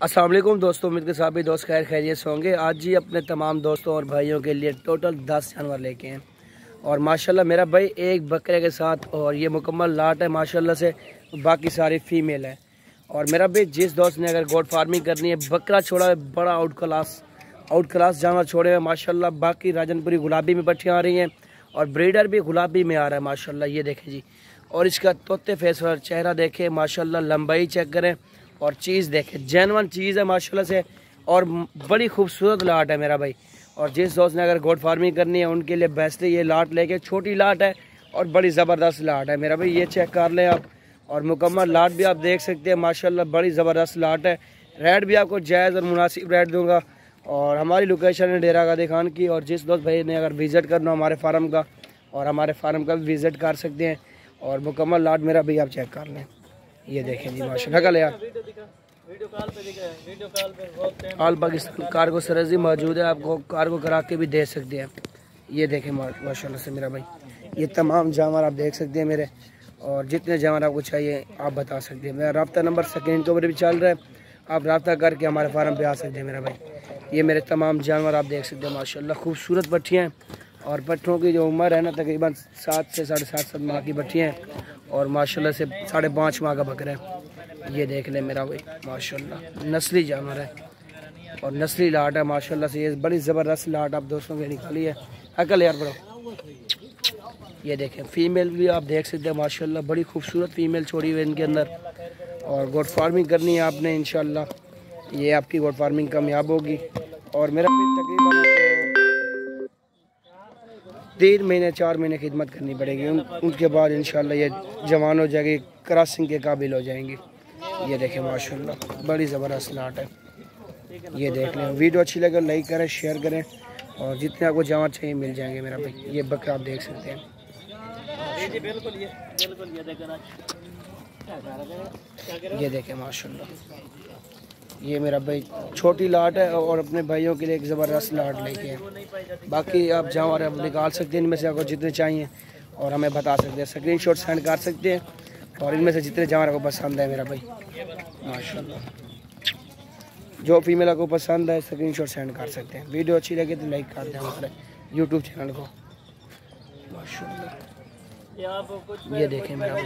अस्सलाम वालेकुम दोस्तों, उम्मीद के साथ भी दोस्त खैर खैरियत से होंगे। आज जी अपने तमाम दोस्तों और भाइयों के लिए टोटल 10 जानवर लेके हैं और माशाल्लाह मेरा भाई एक बकरे के साथ, और ये मुकम्मल लाट है माशाल्लाह से, बाकी सारी फीमेल है। और मेरा भाई जिस दोस्त ने अगर गोट फार्मिंग करनी है, बकरा छोड़ा है बड़ा आउट क्लास जानवर छोड़े हैं माशाल्लाह। बाकी राजनपुरी गुलाबी में पट्टियाँ आ रही हैं और ब्रीडर भी गुलाबी में आ रहा है माशाल्लाह। ये देखें जी, और इसका तोते फेस वाला चेहरा देखें माशाल्लाह, लंबाई चेक करें और चीज़ देखें, जेनवन चीज़ है माशाल्लाह से, और बड़ी खूबसूरत लाट है मेरा भाई। और जिस दोस्त ने अगर गोट फार्मिंग करनी है उनके लिए बेस्ट है ये लाट लेके। छोटी लाट है और बड़ी ज़बरदस्त लाट है मेरा भाई, ये चेक कर लें आप। और मुकम्मल लाट भी आप देख सकते हैं माशाल्लाह, बड़ी ज़बरदस्त लाट है। रेट भी आपको जायज़ और मुनासिब रेट दूंगा। और हमारी लोकेशन है डेरा गादी खान की। और जिस दोस्त भाई ने अगर विज़िट करना हमारे फार्म का, और हमारे फार्म का भी विज़िट कर सकते हैं। और मुकम्मल लाट मेरा भाई आप चेक कर लें, ये देखें जी माशाल्लाह। कल यार ऑल पाकिस्तान कार्गो सरजी मौजूद है, आपको कार्गो करा के भी दे सकते हैं। ये देखें माशाल्लाह से मेरा भाई, ये तमाम जानवर आप देख सकते हैं मेरे। और जितने जानवर आपको चाहिए आप बता सकते हैं। मेरा रब्ता नंबर स्क्रीन के ऊपर भी चल रहा है, आप रब्ता करके हमारे फार्म पे आ सकते हैं मेरा भाई। ये मेरे तमाम जानवर आप देख सकते हैं माशाल्लाह, खूबसूरत पट्टियाँ हैं। और पट्ठों की जो उम्र है ना तकरीबन 7 से 7.5 माह की पट्टियाँ हैं और माशाल्लाह से 5.5 माह का बकरा है। ये देख लें मेरा भाई माशाल्लाह, नस्ली जानवर है और नस्ली लाट है माशाल्लाह से। ये बड़ी ज़बरदस्त लाट आप दोस्तों की निकाली है। अकल यार बड़ो, ये देखें फीमेल भी आप देख सकते हैं माशाल्लाह, बड़ी खूबसूरत फीमेल छोड़ी हुई इनके अंदर। और गोट फार्मिंग करनी है आपने इंशाल्लाह, ये आपकी गोट फार्मिंग कामयाब होगी। और मेरा तकरीबन 3 महीने 4 महीने खिदमत करनी पड़ेगी, उनके बाद इंशाल्लाह ये जवान हो जाएगी, क्रॉसिंग के काबिल हो जाएंगी। ये देखें माशाल्लाह, बड़ी ज़बरदस्त लाट है। ये देख लें, वीडियो अच्छी लगे लाइक करें, शेयर करें, और जितने आपको जानवर चाहिए मिल जाएंगे मेरा भाई। ये बकरा आप देख सकते हैं, ये देखें माशाल्लाह, ये मेरा भाई छोटी लाट है और अपने भाइयों के लिए एक ज़बरदस्त लाट लेके हैं। बाकी आप जानवर आप निकाल सकते हैं इनमें से, आपको जितने चाहिए और हमें बता सकते हैं, स्क्रीनशॉट सेंड कर सकते हैं। और इनमें से जितने जानवर को पसंद है मेरा भाई माशाल्लाह, जो फीमेल को पसंद है स्क्रीनशॉट सेंड कर सकते हैं। वीडियो अच्छी लगे तो लाइक कर दें हमारे यूट्यूब चैनल को माशाल्लाह। ये देखें मेरा भाई।